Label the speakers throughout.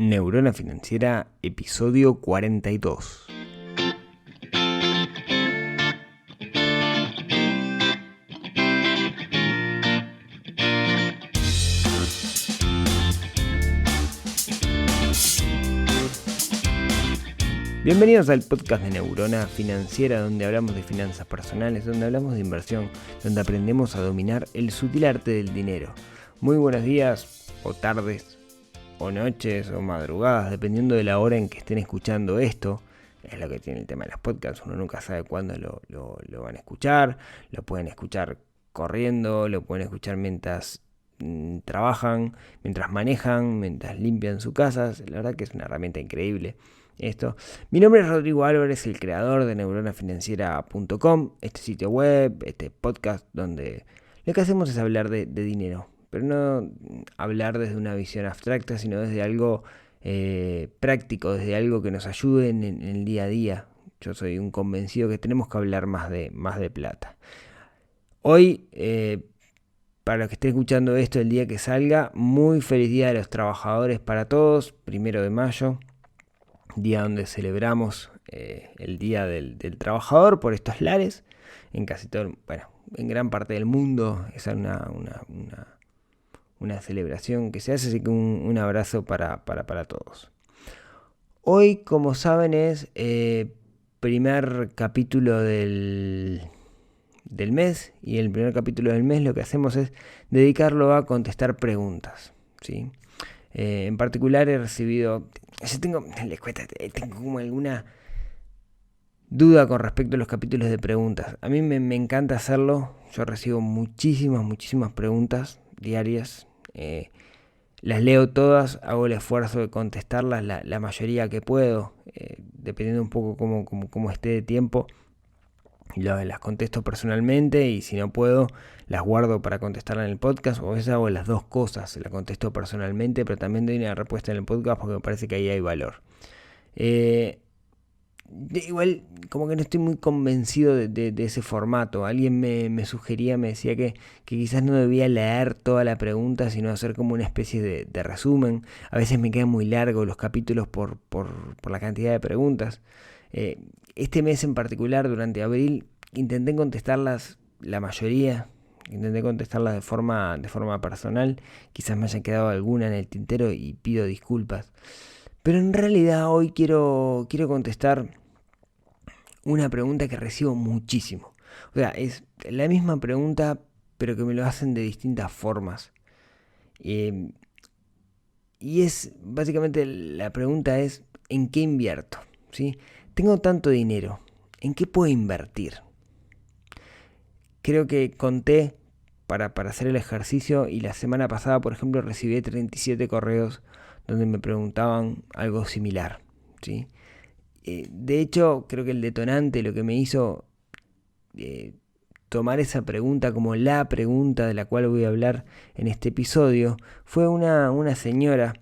Speaker 1: Neurona Financiera, episodio 42. Bienvenidos al podcast de Neurona Financiera, donde hablamos de finanzas personales, donde hablamos de inversión, donde aprendemos a dominar el sutil arte del dinero. Muy buenos días, o tardes, o noches, o madrugadas, dependiendo de la hora en que estén escuchando esto. Es lo que tiene el tema de los podcasts, uno nunca sabe cuándo lo van a escuchar. Lo pueden escuchar corriendo, lo pueden escuchar mientras trabajan, mientras manejan, mientras limpian sus casas. La verdad que es una herramienta increíble esto. Mi nombre es Rodrigo Álvarez, el creador de neuronafinanciera.com, este sitio web, este podcast donde lo que hacemos es hablar de dinero, pero no hablar desde una visión abstracta, sino desde algo práctico, desde algo que nos ayude en el día a día. Yo soy un convencido que tenemos que hablar más de plata. Hoy, para los que estén escuchando esto el día que salga, muy feliz Día de los Trabajadores para todos, 1 de mayo. Día donde celebramos el Día del Trabajador por estos lares. En casi todo, en gran parte del mundo es una celebración que se hace, así que un abrazo para todos. Hoy, como saben, es primer capítulo del mes, y el primer capítulo del mes lo que hacemos es dedicarlo a contestar preguntas, ¿sí? En particular he recibido, tengo como alguna duda con respecto a los capítulos de preguntas. A mí me encanta hacerlo. Yo recibo muchísimas preguntas diarias. Las leo todas, hago el esfuerzo de contestarlas, la mayoría que puedo, dependiendo un poco cómo esté de tiempo. Las contesto personalmente, y si no puedo, las guardo para contestarla en el podcast, o a veces hago las dos cosas, la contesto personalmente, pero también doy una respuesta en el podcast porque me parece que ahí hay valor. Igual, como que no estoy muy convencido de ese formato. Alguien me sugería, me decía que quizás no debía leer toda la pregunta, sino hacer como una especie de resumen. A veces me quedan muy largos los capítulos por la cantidad de preguntas. Este mes en particular, durante abril, intenté contestarlas la mayoría. Intenté contestarlas de forma personal. Quizás me haya quedado alguna en el tintero y pido disculpas. Pero en realidad hoy quiero contestar una pregunta que recibo muchísimo. O sea, es la misma pregunta, pero que me lo hacen de distintas formas. Y es, básicamente, la pregunta es: ¿en qué invierto? ¿Sí? Tengo tanto dinero, ¿en qué puedo invertir? Creo que conté para hacer el ejercicio, y la semana pasada, por ejemplo, recibí 37 correos donde me preguntaban algo similar, ¿sí? De hecho, creo que el detonante, lo que me hizo tomar esa pregunta como la pregunta de la cual voy a hablar en este episodio, fue una señora,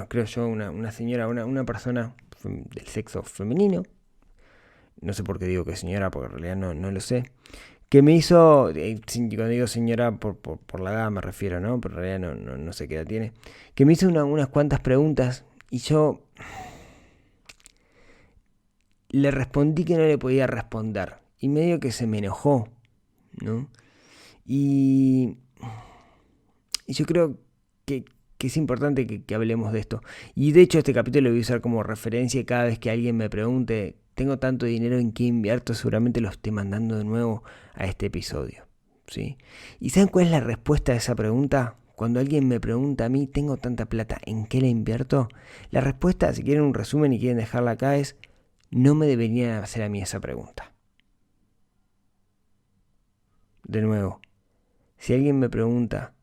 Speaker 1: creo yo, una señora, una persona del sexo femenino, no sé por qué digo que señora, porque en realidad no lo sé, que me hizo, cuando digo señora por la edad me refiero, ¿no? Pero en realidad no sé qué edad tiene, que me hizo unas cuantas preguntas, y yo le respondí que no le podía responder, y medio que se me enojó, ¿no? Y yo creo que es importante que hablemos de esto. Y de hecho este capítulo lo voy a usar como referencia, y cada vez que alguien me pregunte, tengo tanto dinero, ¿en qué invierto?, seguramente lo esté mandando de nuevo a este episodio, ¿sí? ¿Y saben cuál es la respuesta a esa pregunta? Cuando alguien me pregunta a mí, tengo tanta plata, ¿en qué la invierto? La respuesta, si quieren un resumen y quieren dejarla acá, es: no me deberían hacer a mí esa pregunta. De nuevo, si alguien me pregunta,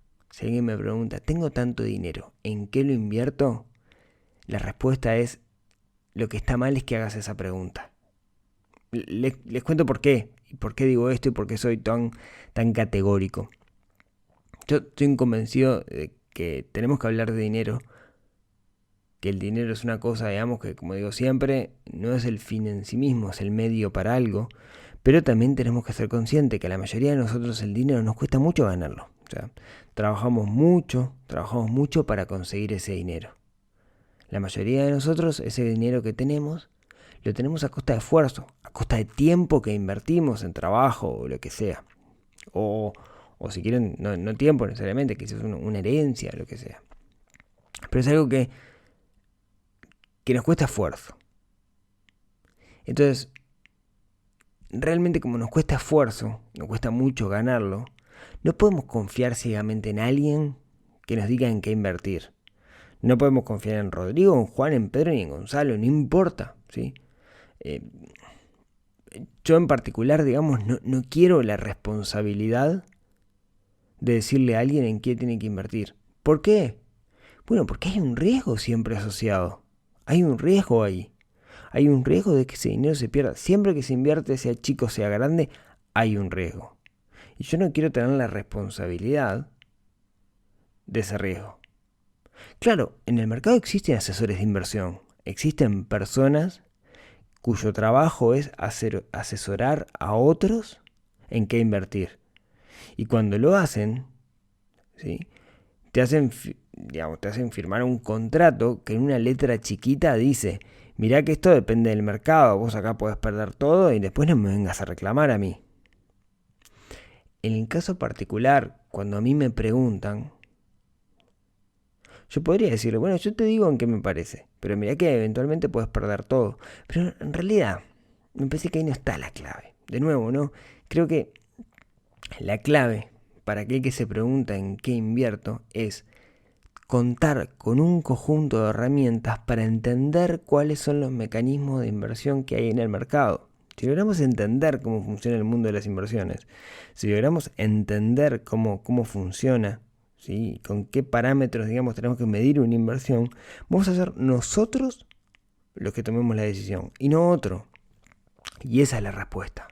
Speaker 1: tengo tanto dinero, ¿en qué lo invierto? La respuesta es: lo que está mal es que hagas esa pregunta. Les cuento por qué, y por qué digo esto, y por qué soy tan categórico. Yo estoy convencido de que tenemos que hablar de dinero, que el dinero es una cosa, digamos, que, como digo siempre, no es el fin en sí mismo, es el medio para algo, pero también tenemos que ser conscientes que a la mayoría de nosotros el dinero nos cuesta mucho ganarlo. O sea, trabajamos mucho para conseguir ese dinero, La mayoría de nosotros ese dinero que tenemos lo tenemos a costa de esfuerzo, a costa de tiempo que invertimos en trabajo o lo que sea. O si quieren, no tiempo necesariamente, quizás una herencia, lo que sea. Pero es algo que nos cuesta esfuerzo. Entonces, realmente como nos cuesta esfuerzo, nos cuesta mucho ganarlo, no podemos confiar ciegamente en alguien que nos diga en qué invertir. No podemos confiar en Rodrigo, en Juan, en Pedro ni en Gonzalo, no importa, ¿sí? Yo en particular, digamos, no quiero la responsabilidad de decirle a alguien en qué tiene que invertir. ¿Por qué? Bueno, porque hay un riesgo siempre asociado. Hay un riesgo ahí. Hay un riesgo de que ese dinero se pierda. Siempre que se invierte, sea chico, sea grande, hay un riesgo. Y yo no quiero tener la responsabilidad de ese riesgo. Claro, en el mercado existen asesores de inversión. Existen personas cuyo trabajo es asesorar a otros en qué invertir. Y cuando lo hacen, ¿sí? te hacen firmar un contrato que en una letra chiquita dice: mirá que esto depende del mercado, vos acá podés perder todo y después no me vengas a reclamar a mí. En el caso particular, cuando a mí me preguntan, yo podría decirle: bueno, yo te digo en qué me parece, pero mirá que eventualmente puedes perder todo. Pero en realidad, me parece que ahí no está la clave. De nuevo, ¿no? Creo que la clave para aquel que se pregunta en qué invierto es contar con un conjunto de herramientas para entender cuáles son los mecanismos de inversión que hay en el mercado. Si logramos entender cómo funciona el mundo de las inversiones, si logramos entender cómo funciona, ¿sí? Con qué parámetros, digamos, tenemos que medir una inversión, vamos a ser nosotros los que tomemos la decisión y no otro. Y esa es la respuesta.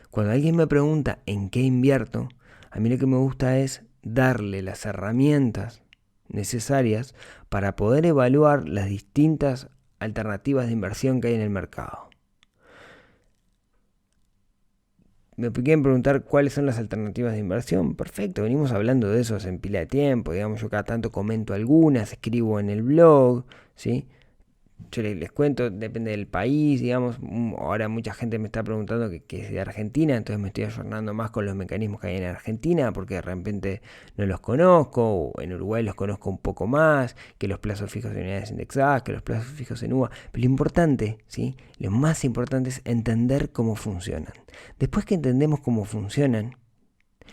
Speaker 1: Cuando alguien me pregunta en qué invierto, a mí lo que me gusta es darle las herramientas necesarias para poder evaluar las distintas alternativas de inversión que hay en el mercado. Me quieren preguntar cuáles son las alternativas de inversión. Perfecto, venimos hablando de eso en pila de tiempo. Digamos, yo cada tanto comento algunas, escribo en el blog, ¿sí? Yo les cuento, depende del país, digamos. Ahora mucha gente me está preguntando que es de Argentina, entonces me estoy ayornando más con los mecanismos que hay en Argentina, porque de repente no los conozco, o en Uruguay los conozco un poco más, que los plazos fijos en unidades indexadas, que los plazos fijos en UVA. Pero lo importante, ¿sí? Lo más importante es entender cómo funcionan. Después que entendemos cómo funcionan,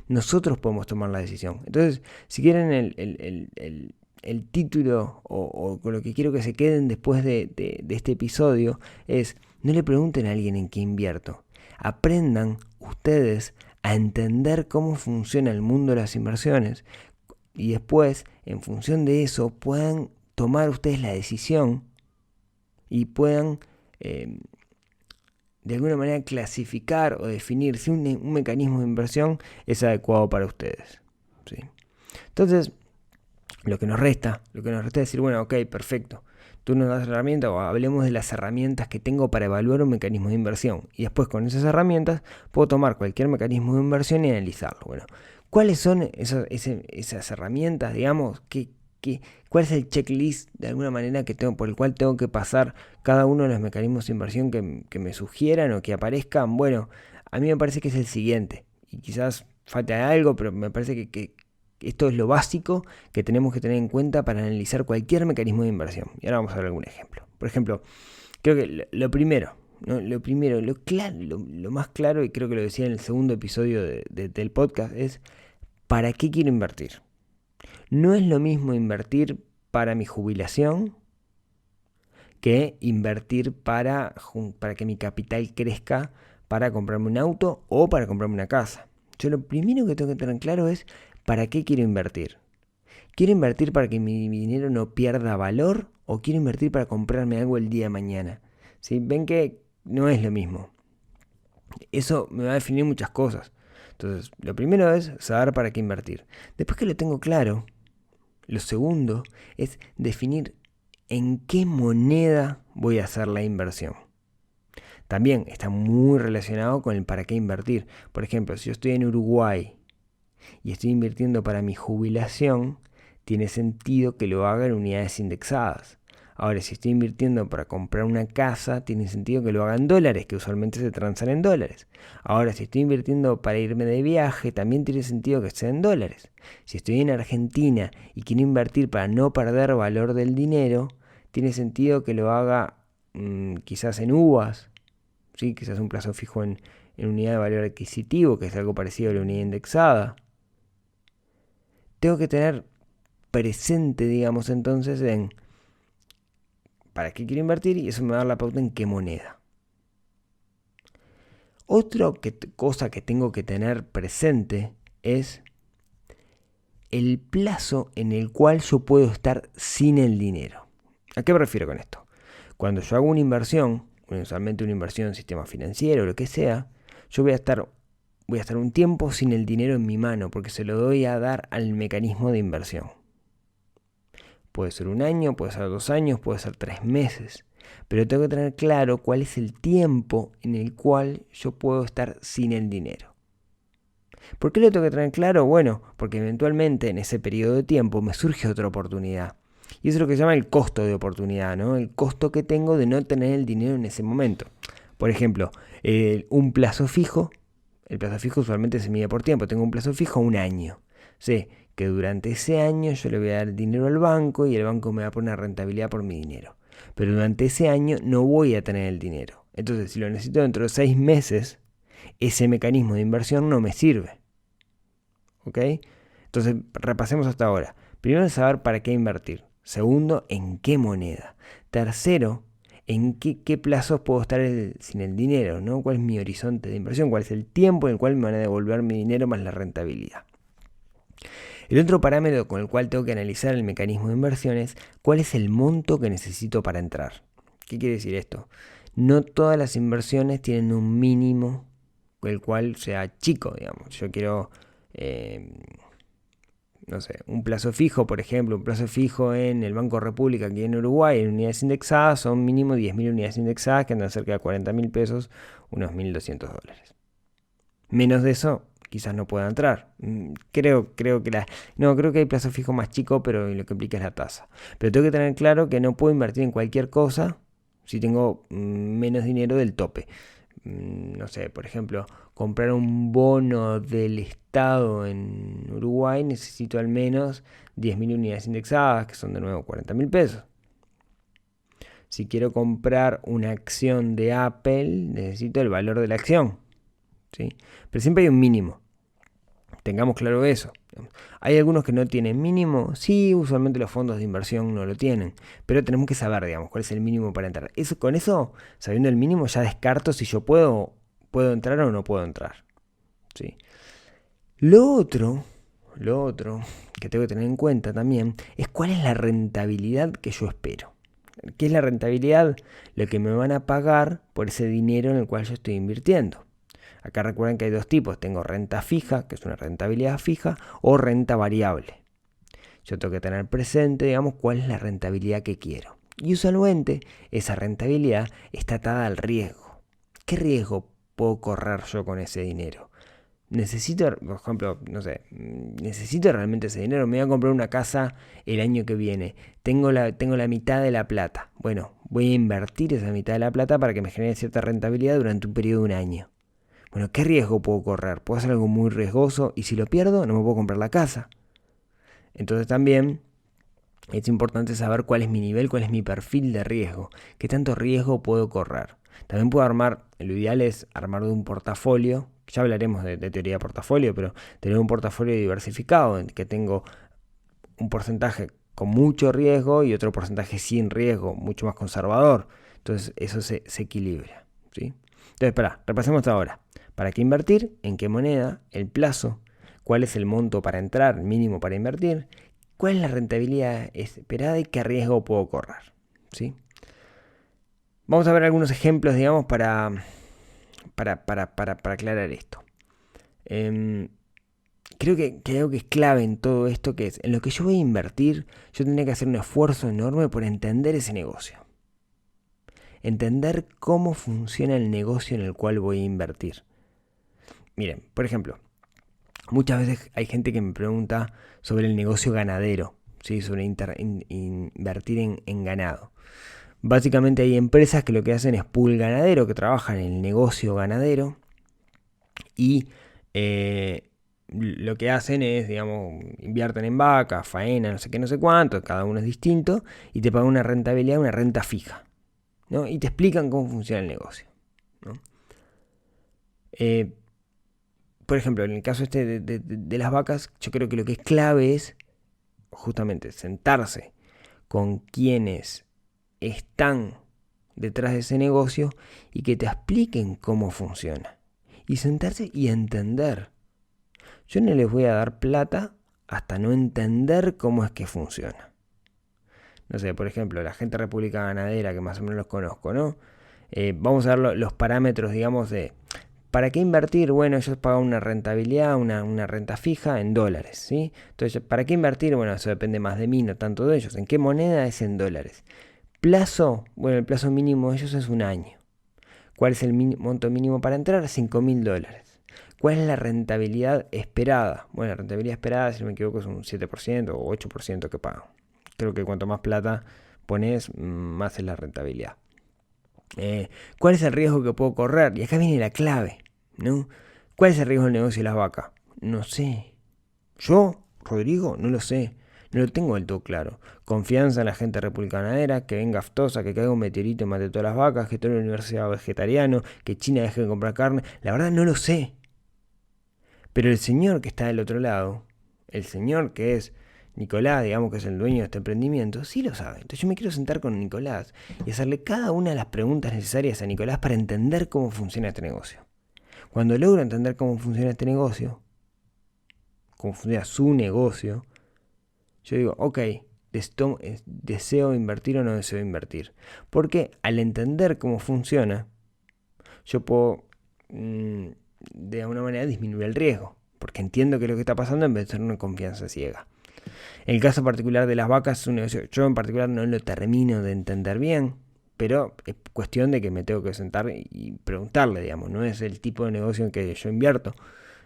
Speaker 1: nosotros podemos tomar la decisión. Entonces, si quieren el título o con lo que quiero que se queden después de este episodio es: no le pregunten a alguien en qué invierto. Aprendan ustedes a entender cómo funciona el mundo de las inversiones y después, en función de eso, puedan tomar ustedes la decisión y puedan de alguna manera clasificar o definir si un mecanismo de inversión es adecuado para ustedes, ¿sí? Entonces, lo que nos resta es decir: bueno, ok, perfecto, tú nos das la herramienta, o hablemos de las herramientas que tengo para evaluar un mecanismo de inversión, y después con esas herramientas puedo tomar cualquier mecanismo de inversión y analizarlo. Bueno, ¿cuáles son esas herramientas? Digamos, ¿cuál es el checklist de alguna manera por el cual tengo que pasar cada uno de los mecanismos de inversión que me sugieran o que aparezcan? Bueno, a mí me parece que es el siguiente, y quizás falte algo, pero me parece que esto es lo básico que tenemos que tener en cuenta para analizar cualquier mecanismo de inversión. Y ahora vamos a ver algún ejemplo. Por ejemplo, creo que lo primero, lo más claro, y creo que lo decía en el segundo episodio del podcast, es: ¿para qué quiero invertir? No es lo mismo invertir para mi jubilación que invertir para que mi capital crezca para comprarme un auto o para comprarme una casa. Yo lo primero que tengo que tener claro es: ¿para qué quiero invertir? ¿Quiero invertir para que mi dinero no pierda valor o quiero invertir para comprarme algo el día de mañana? ¿Sí? Ven que no es lo mismo. Eso me va a definir muchas cosas. Entonces, lo primero es saber para qué invertir. Después que lo tengo claro, lo segundo es definir en qué moneda voy a hacer la inversión. También está muy relacionado con el para qué invertir. Por ejemplo, si yo estoy en Uruguay y estoy invirtiendo para mi jubilación, tiene sentido que lo haga en unidades indexadas. Ahora, si estoy invirtiendo para comprar una casa, tiene sentido que lo haga en dólares, que usualmente se transan en dólares. Ahora, si estoy invirtiendo para irme de viaje, también tiene sentido que sea en dólares. Si estoy en Argentina y quiero invertir para no perder valor del dinero, tiene sentido que lo haga quizás en uvas, ¿sí? Quizás un plazo fijo en unidad de valor adquisitivo, que es algo parecido a la unidad indexada. Tengo que tener presente, digamos, entonces, en para qué quiero invertir, y eso me va a dar la pauta en qué moneda. Otra cosa que tengo que tener presente es el plazo en el cual yo puedo estar sin el dinero. ¿A qué me refiero con esto? Cuando yo hago una inversión, usualmente una inversión en sistema financiero o lo que sea, yo voy a estar un tiempo sin el dinero en mi mano porque se lo doy a dar al mecanismo de inversión. Puede ser 1 año, puede ser 2 años, puede ser 3 meses. Pero tengo que tener claro cuál es el tiempo en el cual yo puedo estar sin el dinero. ¿Por qué lo tengo que tener claro? Bueno, porque eventualmente en ese periodo de tiempo me surge otra oportunidad. Y eso es lo que se llama el costo de oportunidad, ¿no? El costo que tengo de no tener el dinero en ese momento. Por ejemplo, un plazo fijo. El plazo fijo usualmente se mide por tiempo. Tengo un plazo fijo 1 año. Sé que durante ese año yo le voy a dar dinero al banco y el banco me va a poner una rentabilidad por mi dinero. Pero durante ese año no voy a tener el dinero. Entonces, si lo necesito dentro de 6 meses, ese mecanismo de inversión no me sirve. ¿Ok? Entonces, repasemos hasta ahora. Primero, saber para qué invertir. Segundo, en qué moneda. Tercero, en qué plazos puedo estar sin el dinero, ¿no? ¿Cuál es mi horizonte de inversión? ¿Cuál es el tiempo en el cual me van a devolver mi dinero más la rentabilidad? El otro parámetro con el cual tengo que analizar el mecanismo de inversión es cuál es el monto que necesito para entrar. ¿Qué quiere decir esto? No todas las inversiones tienen un mínimo el cual sea chico, digamos. Yo quiero, no sé, un plazo fijo, por ejemplo, un plazo fijo en el Banco República aquí en Uruguay, en unidades indexadas, son mínimo 10.000 unidades indexadas que andan cerca de 40.000 pesos, unos $1.200. Menos de eso, quizás no pueda entrar. Creo que creo que hay plazo fijo más chico, pero lo que implica es la tasa. Pero tengo que tener claro que no puedo invertir en cualquier cosa si tengo menos dinero del tope. No sé, por ejemplo, comprar un bono del Estado en Uruguay, necesito al menos 10.000 unidades indexadas, que son de nuevo 40.000 pesos. Si quiero comprar una acción de Apple, necesito el valor de la acción, ¿sí? Pero siempre hay un mínimo. Tengamos claro eso. ¿Hay algunos que no tienen mínimo? Sí, usualmente los fondos de inversión no lo tienen. Pero tenemos que saber, digamos, cuál es el mínimo para entrar. Con eso, sabiendo el mínimo, ya descarto si yo puedo entrar o no puedo entrar. ¿Sí? Lo otro que tengo que tener en cuenta también es cuál es la rentabilidad que yo espero. ¿Qué es la rentabilidad? Lo que me van a pagar por ese dinero en el cual yo estoy invirtiendo. Acá recuerden que hay dos tipos. Tengo renta fija, que es una rentabilidad fija, o renta variable. Yo tengo que tener presente, digamos, cuál es la rentabilidad que quiero. Y usualmente esa rentabilidad está atada al riesgo. ¿Qué riesgo puedo correr yo con ese dinero? Necesito, por ejemplo, no sé, necesito realmente ese dinero. Me voy a comprar una casa el año que viene. Tengo la mitad de la plata. Bueno, voy a invertir esa mitad de la plata para que me genere cierta rentabilidad durante un periodo de 1 año. Bueno, ¿qué riesgo puedo correr? Puedo hacer algo muy riesgoso y si lo pierdo no me puedo comprar la casa. Entonces también es importante saber cuál es mi nivel, cuál es mi perfil de riesgo, qué tanto riesgo puedo correr. También puedo lo ideal es armar de un portafolio, ya hablaremos de teoría de portafolio, pero tener un portafolio diversificado en que tengo un porcentaje con mucho riesgo y otro porcentaje sin riesgo, mucho más conservador. Entonces eso se equilibra, ¿sí? Entonces, repasemos hasta ahora. ¿Para qué invertir? ¿En qué moneda? ¿El plazo? ¿Cuál es el monto para entrar? ¿El mínimo para invertir? ¿Cuál es la rentabilidad esperada y qué riesgo puedo correr? ¿Sí? Vamos a ver algunos ejemplos, digamos, para aclarar esto. Creo que hay algo que es clave en todo esto, que es, en lo que yo voy a invertir, yo tendría que hacer un esfuerzo enorme por entender ese negocio. Entender cómo funciona el negocio en el cual voy a invertir. Miren, por ejemplo, muchas veces hay gente que me pregunta sobre el negocio ganadero, ¿sí? Sobre invertir en ganado. Básicamente hay empresas que lo que hacen es pool ganadero, que trabajan en el negocio ganadero y lo que hacen es, digamos, invierten en vacas, faena, no sé qué, no sé cuánto, cada uno es distinto y te pagan una rentabilidad, una renta fija, ¿no? Y te explican cómo funciona el negocio, ¿no? Por ejemplo, en el caso de las vacas, yo creo que lo que es clave es justamente sentarse con quienes están detrás de ese negocio y que te expliquen cómo funciona. Y sentarse y entender. Yo no les voy a dar plata hasta no entender cómo es que funciona. No sé, por ejemplo, la gente de República Ganadera, que más o menos los conozco, ¿no? Vamos a ver los parámetros, digamos, de ¿para qué invertir? Bueno, ellos pagan una rentabilidad, una renta fija en dólares, ¿sí? Entonces, ¿para qué invertir? Bueno, eso depende más de mí, no tanto de ellos. ¿En qué moneda? Es en dólares. Plazo, bueno, el plazo mínimo de ellos es un año. ¿Cuál es el monto mínimo para entrar? $5.000. ¿Cuál es la rentabilidad esperada? Bueno, la rentabilidad esperada, si no me equivoco, es un 7% o 8% que pagan. Creo que cuanto más plata pones, más es la rentabilidad. ¿Cuál es el riesgo que puedo correr? Y acá viene la clave, ¿no? ¿Cuál es el riesgo del negocio de las vacas? No sé. Yo, Rodrigo, no lo sé. No lo tengo del todo claro. Confianza en la gente republicanadera, que venga aftosa, que caiga un meteorito y mate todas las vacas, que todo el universo sea vegetariano, que China deje de comprar carne. La verdad no lo sé. Pero el señor que está del otro lado, el señor que es Nicolás, digamos que es el dueño de este emprendimiento, sí lo sabe. Entonces yo me quiero sentar con Nicolás y hacerle cada una de las preguntas necesarias a Nicolás para entender cómo funciona este negocio. Cuando logro entender cómo funciona este negocio, cómo funciona su negocio, yo digo, ok, ¿deseo invertir o no deseo invertir? Porque al entender cómo funciona, yo puedo de alguna manera disminuir el riesgo, porque entiendo qué es lo que está pasando en vez de tener una confianza ciega. En el caso particular de las vacas es un negocio, yo en particular no lo termino de entender bien, pero es cuestión de que me tengo que sentar y preguntarle, digamos, no es el tipo de negocio en que yo invierto.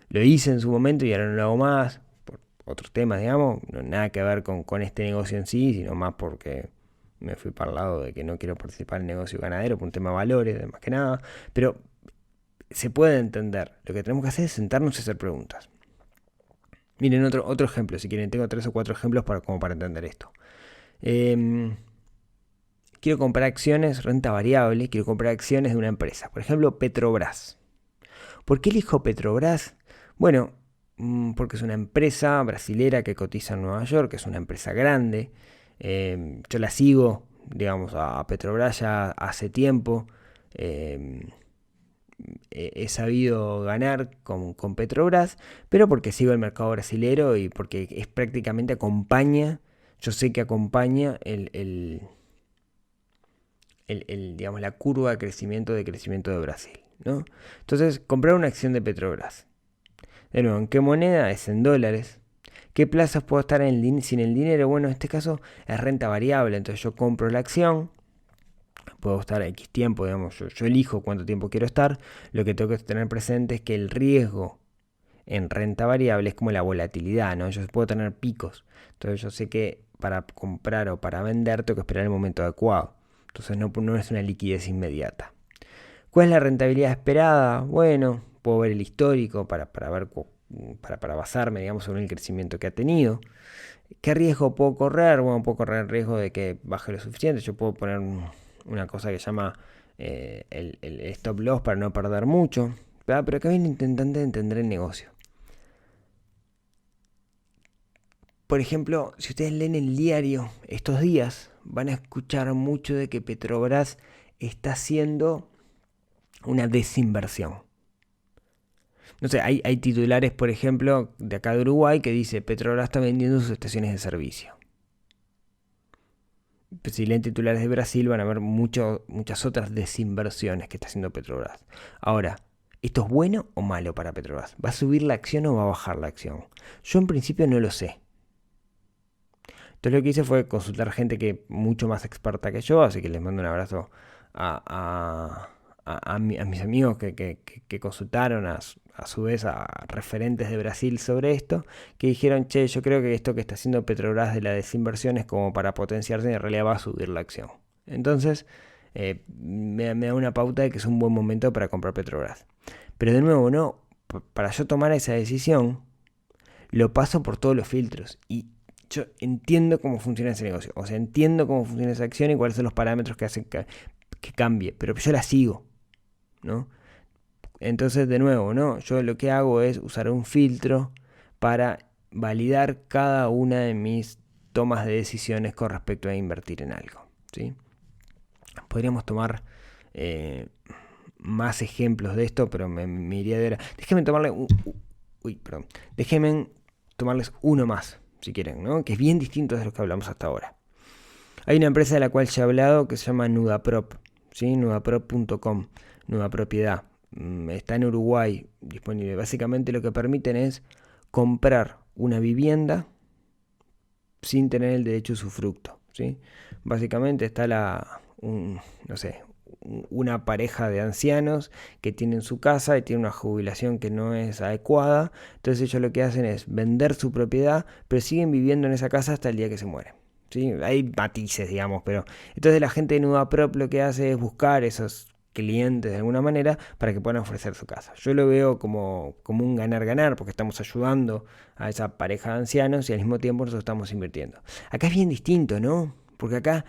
Speaker 1: Lo hice en su momento y ahora no lo hago más, por otros temas, digamos, no nada que ver con este negocio en sí, sino más porque me fui para el lado de que no quiero participar en el negocio ganadero por un tema de valores, más que nada, pero se puede entender. Lo que tenemos que hacer es sentarnos y hacer preguntas. Miren otro ejemplo, si quieren, tengo 3 o 4 ejemplos como para entender esto. Quiero comprar acciones, renta variable, quiero comprar acciones de una empresa. Por ejemplo, Petrobras. ¿Por qué elijo Petrobras? Bueno, porque es una empresa brasilera que cotiza en Nueva York, que es una empresa grande. Yo la sigo, digamos, a Petrobras ya hace tiempo. He sabido ganar con Petrobras, pero porque sigo el mercado brasilero y porque es prácticamente acompaña, yo sé que acompaña digamos, la curva de crecimiento de Brasil, ¿no? Entonces, comprar una acción de Petrobras. De nuevo, ¿en qué moneda? Es en dólares. ¿Qué plazas puedo estar sin el dinero? Bueno, en este caso es renta variable, entonces yo compro la acción, puedo estar X tiempo, digamos, yo elijo cuánto tiempo quiero estar. Lo que tengo que tener presente es que el riesgo en renta variable es como la volatilidad, ¿no? Yo puedo tener picos, entonces yo sé que para comprar o para vender tengo que esperar el momento adecuado. Entonces no es una liquidez inmediata. ¿Cuál es la rentabilidad esperada? Bueno, puedo ver el histórico para ver, para basarme, digamos, sobre el crecimiento que ha tenido. ¿Qué riesgo puedo correr? Bueno, puedo correr el riesgo de que baje lo suficiente. Yo puedo poner una cosa que se llama el stop loss para no perder mucho. Pero acá viene intentando entender el negocio. Por ejemplo, si ustedes leen el diario estos días, van a escuchar mucho de que Petrobras está haciendo una desinversión. No sé, hay titulares, por ejemplo, de acá de Uruguay que dice Petrobras está vendiendo sus estaciones de servicio. Si leen titulares de Brasil van a ver muchas otras desinversiones que está haciendo Petrobras. Ahora, ¿esto es bueno o malo para Petrobras? ¿Va a subir la acción o va a bajar la acción? Yo en principio no lo sé. Entonces lo que hice fue consultar gente que mucho más experta que yo, así que les mando un abrazo a mis amigos que consultaron, a a su vez a referentes de Brasil sobre esto, que dijeron, che, yo creo que esto que está haciendo Petrobras de la desinversión es como para potenciarse y en realidad va a subir la acción. Entonces, me da una pauta de que es un buen momento para comprar Petrobras. Pero de nuevo, no, para yo tomar esa decisión, lo paso por todos los filtros y yo entiendo cómo funciona ese negocio, o sea, entiendo cómo funciona esa acción y cuáles son los parámetros que hacen que cambie, pero yo la sigo, ¿no? Entonces, de nuevo, ¿no? Yo lo que hago es usar un filtro para validar cada una de mis tomas de decisiones con respecto a invertir en algo, ¿sí? Podríamos tomar más ejemplos de esto, pero me iría de hora. Déjenme tomarles uno más, si quieren, ¿no? Que es bien distinto de lo que hablamos hasta ahora. Hay una empresa de la cual ya he hablado que se llama Nudaprop, ¿sí? Nudaprop.com, Nuda Propiedad. Está en Uruguay disponible. Básicamente lo que permiten es comprar una vivienda sin tener el derecho a usufructo, ¿sí? Básicamente está una pareja de ancianos que tienen su casa y tienen una jubilación que no es adecuada. Entonces ellos lo que hacen es vender su propiedad, pero siguen viviendo en esa casa hasta el día que se mueren, ¿sí? Hay matices, digamos, pero entonces la gente de Nudaprop lo que hace es buscar esos clientes de alguna manera para que puedan ofrecer su casa. Yo lo veo como un ganar-ganar, porque estamos ayudando a esa pareja de ancianos y al mismo tiempo nosotros estamos invirtiendo. Acá es bien distinto, ¿no? Porque acá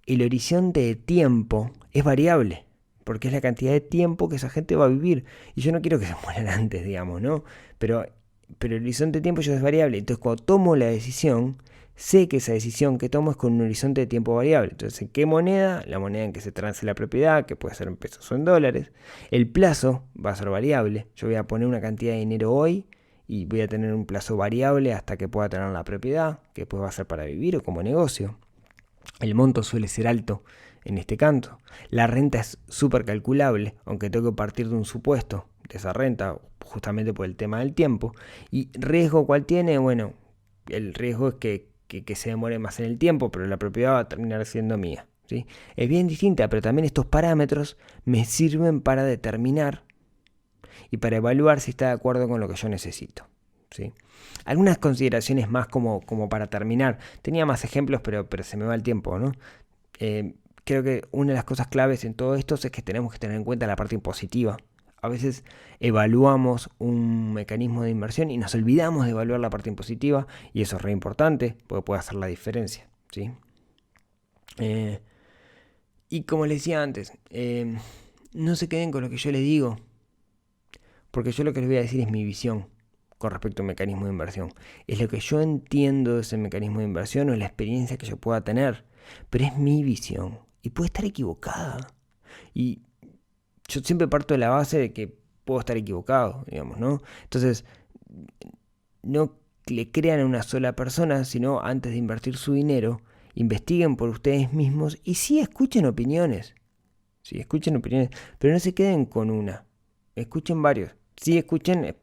Speaker 1: el horizonte de tiempo es variable, porque es la cantidad de tiempo que esa gente va a vivir. Y yo no quiero que se mueran antes, digamos, ¿no? Pero el horizonte de tiempo ya es variable. Entonces, cuando tomo la decisión, sé que esa decisión que tomo es con un horizonte de tiempo variable. Entonces, ¿en qué moneda? La moneda en que se trance la propiedad, que puede ser en pesos o en dólares. El plazo va a ser variable. Yo voy a poner una cantidad de dinero hoy y voy a tener un plazo variable hasta que pueda tener la propiedad, que después va a ser para vivir o como negocio. El monto suele ser alto en este canto. La renta es súper calculable, aunque tengo que partir de un supuesto de esa renta, justamente por el tema del tiempo. ¿Y riesgo cuál tiene? Bueno, el riesgo es que se demore más en el tiempo, pero la propiedad va a terminar siendo mía, ¿sí? Es bien distinta, pero también estos parámetros me sirven para determinar y para evaluar si está de acuerdo con lo que yo necesito, ¿sí? Algunas consideraciones más como para terminar. Tenía más ejemplos, pero se me va el tiempo, ¿no? Creo que una de las cosas claves en todo esto es que tenemos que tener en cuenta la parte impositiva. A veces evaluamos un mecanismo de inversión y nos olvidamos de evaluar la parte impositiva, y eso es re importante porque puede hacer la diferencia, ¿sí? Y como les decía antes, no se queden con lo que yo les digo, porque yo lo que les voy a decir es mi visión con respecto a un mecanismo de inversión. Es lo que yo entiendo de ese mecanismo de inversión o la experiencia que yo pueda tener, pero es mi visión y puede estar equivocada. Y yo siempre parto de la base de que puedo estar equivocado, digamos, ¿no? Entonces, no le crean a una sola persona, sino antes de invertir su dinero, investiguen por ustedes mismos y sí escuchen opiniones. Sí, escuchen opiniones, pero no se queden con una. Escuchen varios. Sí, escuchen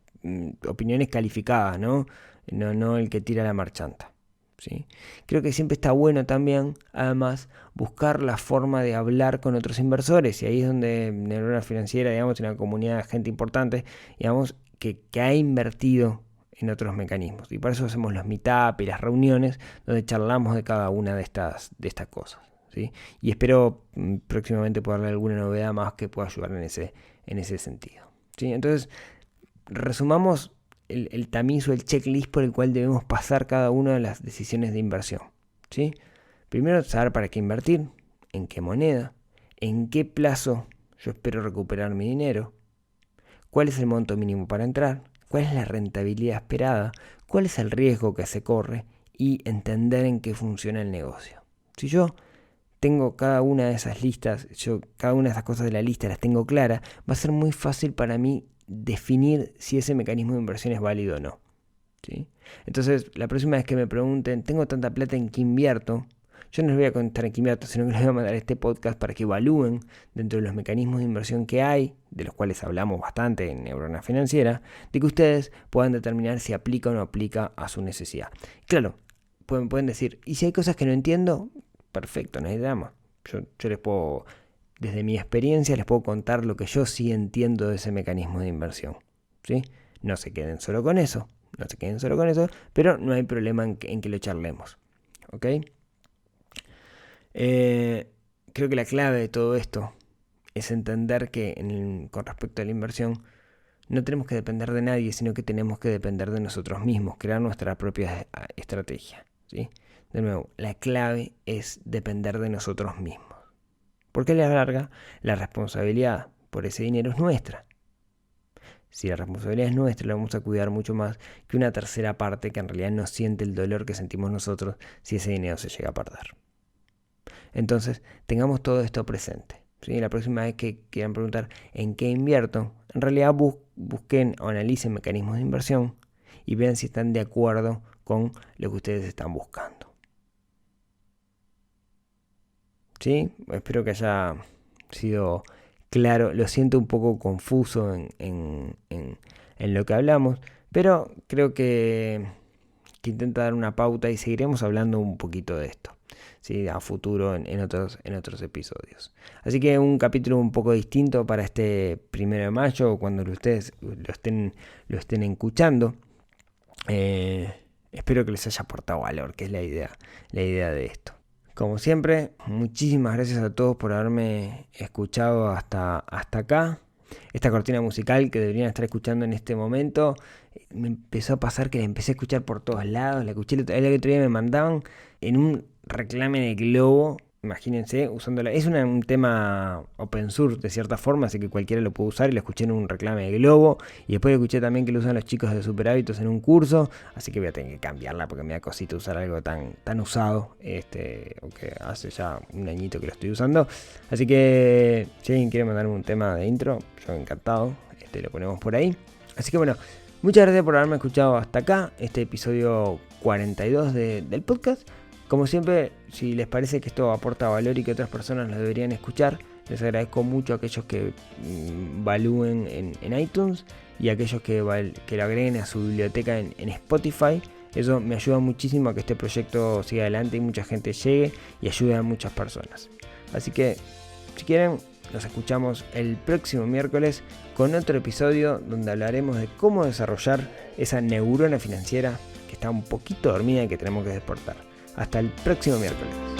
Speaker 1: opiniones calificadas, ¿no? No el que tira la marchanta. ¿Sí? Creo que siempre está bueno también, además, buscar la forma de hablar con otros inversores, y ahí es donde Neurona Financiera, digamos, tiene una comunidad de gente importante, digamos, que ha invertido en otros mecanismos, y por eso hacemos los meetup y las reuniones donde charlamos de cada una de estas cosas, ¿sí? Y espero próximamente poder darle alguna novedad más que pueda ayudar en ese sentido, ¿sí? Entonces, resumamos el tamiz o el checklist por el cual debemos pasar cada una de las decisiones de inversión, ¿sí? Primero, saber para qué invertir, en qué moneda, en qué plazo yo espero recuperar mi dinero, cuál es el monto mínimo para entrar, cuál es la rentabilidad esperada, cuál es el riesgo que se corre y entender en qué funciona el negocio. Si yo tengo cada una de esas listas, cada una de esas cosas de la lista las tengo claras, va a ser muy fácil para mí definir si ese mecanismo de inversión es válido o no, ¿sí? Entonces, la próxima vez que me pregunten, tengo tanta plata, ¿en qué invierto? Yo no les voy a contar en qué invierto, sino que les voy a mandar este podcast para que evalúen dentro de los mecanismos de inversión que hay, de los cuales hablamos bastante en Neurona Financiera, de que ustedes puedan determinar si aplica o no aplica a su necesidad. Claro, pueden decir, ¿y si hay cosas que no entiendo? Perfecto, no hay drama. Yo les puedo, desde mi experiencia, les puedo contar lo que yo sí entiendo de ese mecanismo de inversión, ¿sí? No se queden solo con eso, pero no hay problema en que lo charlemos, ¿ok? Creo que la clave de todo esto es entender que con respecto a la inversión no tenemos que depender de nadie, sino que tenemos que depender de nosotros mismos, crear nuestra propia estrategia, ¿sí? De nuevo, la clave es depender de nosotros mismos, porque a la larga la responsabilidad por ese dinero es nuestra. Si la responsabilidad es nuestra, la vamos a cuidar mucho más que una tercera parte que en realidad no siente el dolor que sentimos nosotros si ese dinero se llega a perder. Entonces, tengamos todo esto presente, ¿sí? La próxima vez que quieran preguntar en qué invierto, en realidad busquen o analicen mecanismos de inversión y vean si están de acuerdo con lo que ustedes están buscando. ¿Sí? Espero que haya sido claro. Lo siento un poco confuso en lo que hablamos, pero creo que intenta dar una pauta y seguiremos hablando un poquito de esto, ¿sí? A futuro en otros episodios. Así que un capítulo un poco distinto para este 1 de mayo, cuando ustedes lo estén escuchando. Espero que les haya aportado valor, que es la idea de esto. Como siempre, muchísimas gracias a todos por haberme escuchado hasta acá. Esta cortina musical que deberían estar escuchando en este momento, me empezó a pasar que la empecé a escuchar por todos lados. La escuché el otro día me mandaban en un reclame de Globo, imagínense, usándola. Es un tema open source de cierta forma, así que cualquiera lo puede usar, y lo escuché en un reclame de Globo. Y después escuché también que lo usan los chicos de Super Hábitos en un curso, así que voy a tener que cambiarla porque me da cosita usar algo tan usado, aunque hace ya un añito que lo estoy usando. Así que si alguien quiere mandarme un tema de intro, yo encantado, lo ponemos por ahí. Así que bueno, muchas gracias por haberme escuchado hasta acá, este episodio 42 del podcast. Como siempre, si les parece que esto aporta valor y que otras personas lo deberían escuchar, les agradezco mucho a aquellos que valúen en iTunes y a aquellos que lo agreguen a su biblioteca en Spotify. Eso me ayuda muchísimo a que este proyecto siga adelante y mucha gente llegue y ayude a muchas personas. Así que, si quieren, nos escuchamos el próximo miércoles con otro episodio donde hablaremos de cómo desarrollar esa neurona financiera que está un poquito dormida y que tenemos que despertar. Hasta el próximo miércoles.